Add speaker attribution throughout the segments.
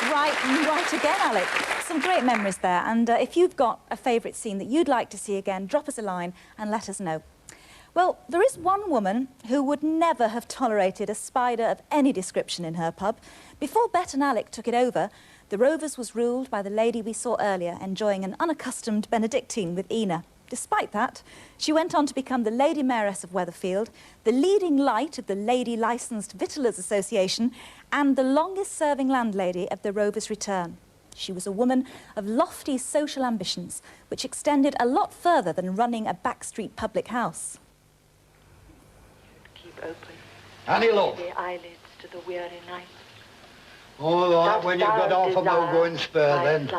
Speaker 1: Right again, Alec. Some great memories there, and if you've got a favourite scene that you'd like to see again, drop us a line and let us know. Well, there is one woman who would never have tolerated a spider of any description in her pub. Before Bet and Alec took it over, the Rovers was ruled by the lady we saw earlier, enjoying an unaccustomed Benedictine with Ina. Despite that, she went on to become the Lady Mayoress of Weatherfield, the leading light of the Lady Licensed Victuallers Association, and the longest-serving landlady of the Rovers' return. She was a woman of lofty social ambitions, which extended a lot further than running a backstreet public house.
Speaker 2: Keep open.
Speaker 3: Annie, love.
Speaker 2: The eyelids to the weary night.
Speaker 3: All right, when you've got half a mo going spare, then.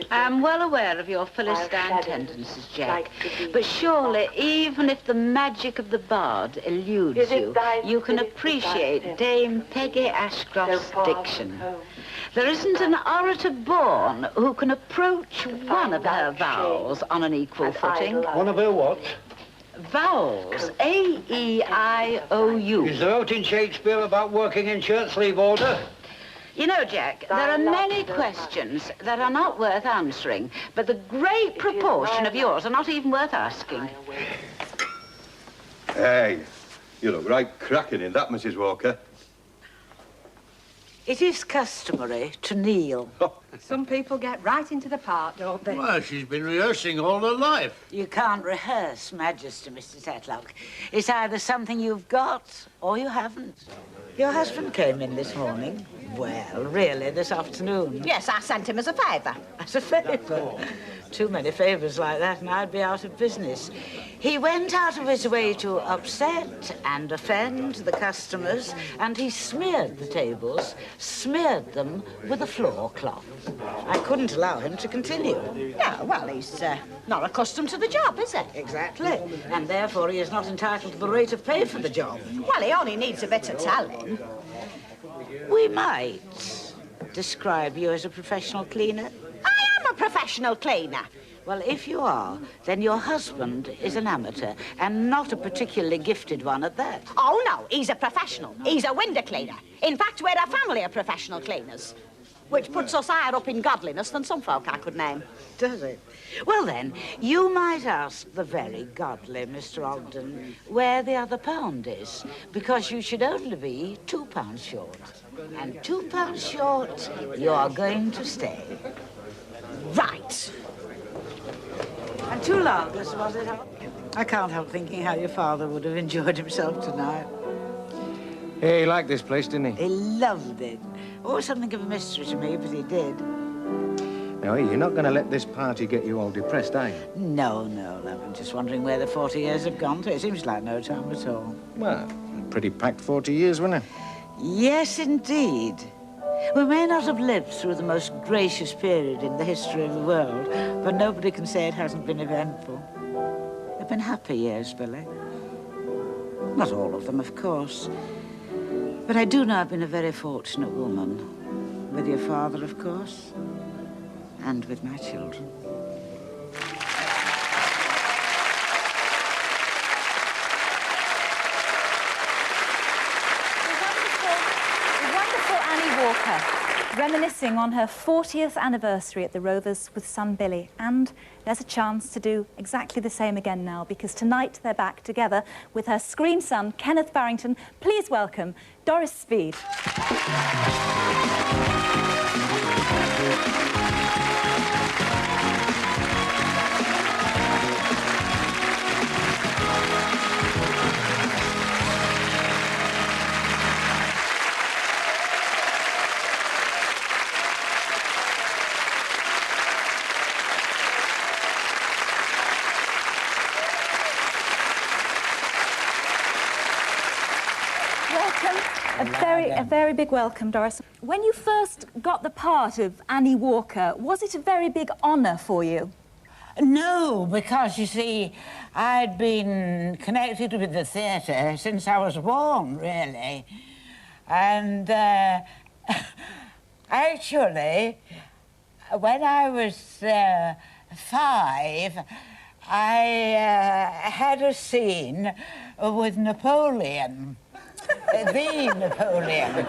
Speaker 4: I'm well aware of your Philistine tendencies, Jack, but surely, even if the magic of the bard eludes you, you can appreciate Dame Peggy Ashcroft's diction. There isn't an orator born who can approach one of her vowels on an equal footing.
Speaker 3: One of her what?
Speaker 4: Vowels, A-E-I-O-U.
Speaker 3: Is there out in Shakespeare about working in shirt-sleeve order?
Speaker 4: You know, Jack, there are many questions that are not worth answering, but the great proportion of yours are not even worth asking.
Speaker 5: Hey, you look right cracking in that, Mrs. Walker.
Speaker 4: It is customary to kneel.
Speaker 6: Some people get right into the part, don't they?
Speaker 7: Well, she's been rehearsing all her life.
Speaker 4: You can't rehearse majesty, Mr. Tetlock. It's either something you've got or you haven't. Your husband came in this morning. Well, really, this afternoon.
Speaker 6: Yes, I sent him as a favour.
Speaker 4: As a favour? Too many favours like that and I'd be out of business. He went out of his way to upset and offend the customers, and he smeared the tables, smeared them with a floor cloth. I couldn't allow him to continue.
Speaker 6: Yeah, well, he's not accustomed to the job, is he?
Speaker 4: Exactly. And therefore he is not entitled to the rate of pay for the job.
Speaker 6: Well, he only needs a bit of telling.
Speaker 4: We might describe you as a professional cleaner.
Speaker 6: I am a professional cleaner.
Speaker 4: Well, if you are, then your husband is an amateur, and not a particularly gifted one at that.
Speaker 6: Oh, no, he's a professional. He's a window cleaner. In fact, we're a family of professional cleaners, which puts us higher up in godliness than some folk I could name.
Speaker 4: Does it? Well, then, you might ask the very godly Mr. Ogden where the other pound is, because you should only be £2 short. And £2 short, you're going to stay.
Speaker 6: Right.
Speaker 4: And 2 lagers, was it? I can't help thinking how your father would have enjoyed himself tonight.
Speaker 8: Hey, he liked this place, didn't he?
Speaker 4: He loved it. Always something of a mystery to me, but he did.
Speaker 8: No, you're not going to let this party get you all depressed, are you?
Speaker 4: No, I'm just wondering where the 40 years have gone to. It seems like no time at all.
Speaker 8: Well, a pretty packed 40 years, wasn't it?
Speaker 4: Yes, indeed. We may not have lived through the most gracious period in the history of the world, but nobody can say it hasn't been eventful. They've been happy years, Billy. Not all of them, of course. But I do know I've been a very fortunate woman. With your father, of course, and with my children.
Speaker 1: Walker, reminiscing on her 40th anniversary at the Rovers with son Billy. And there's a chance to do exactly the same again now, because tonight they're back together with her screen son, Ken Farringdon. Please welcome Doris Speed. A very big welcome, Doris. When you first got the part of Annie Walker, was it a very big honour for you?
Speaker 9: No, because, you see, I'd been connected with the theatre since I was born, really. And, actually, when I was 5, I had a scene with Napoleon. The Napoleon.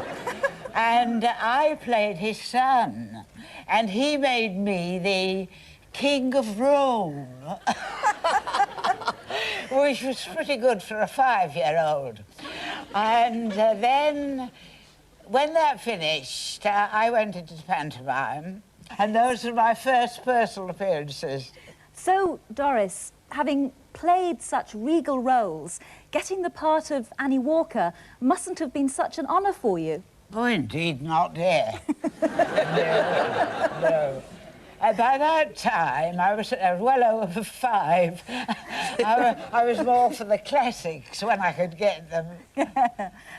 Speaker 9: And I played his son, and he made me the King of Rome, which was pretty good for a 5-year-old. And then, when that finished, I went into the pantomime, and those were my first personal appearances.
Speaker 1: So, Doris, having played such regal roles, getting the part of Annie Walker mustn't have been such an honour for you.
Speaker 9: Oh, indeed not, dear. No. By that time, I was well over 5. I was more for the classics when I could get them.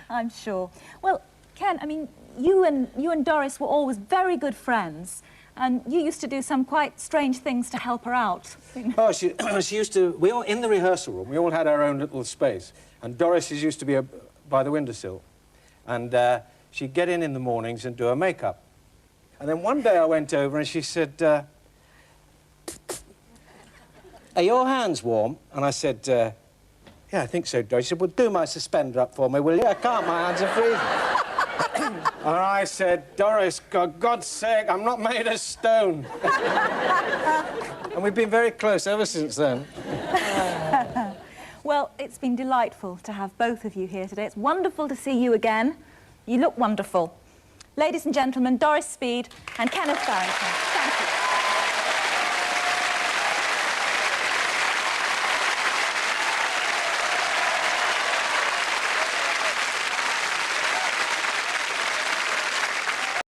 Speaker 1: I'm sure. Well, Ken, I mean, you and Doris were always very good friends, and you used to do some quite strange things to help her out.
Speaker 8: Oh, she used to... We all, in the rehearsal room, we all had our own little space, and Doris used to be by the windowsill, and she'd get in the mornings and do her makeup. And then one day I went over and she said, are your hands warm? And I said, yeah, I think so, Doris. She said, well, do my suspender up for me, will you? I can't, my hands are freezing. And I said, Doris, for God's sake, I'm not made of stone. And we've been very close ever since then.
Speaker 1: Well, it's been delightful to have both of you here today. It's wonderful to see you again. You look wonderful. Ladies and gentlemen, Doris Speed and Kenneth Farringdon. Thank you.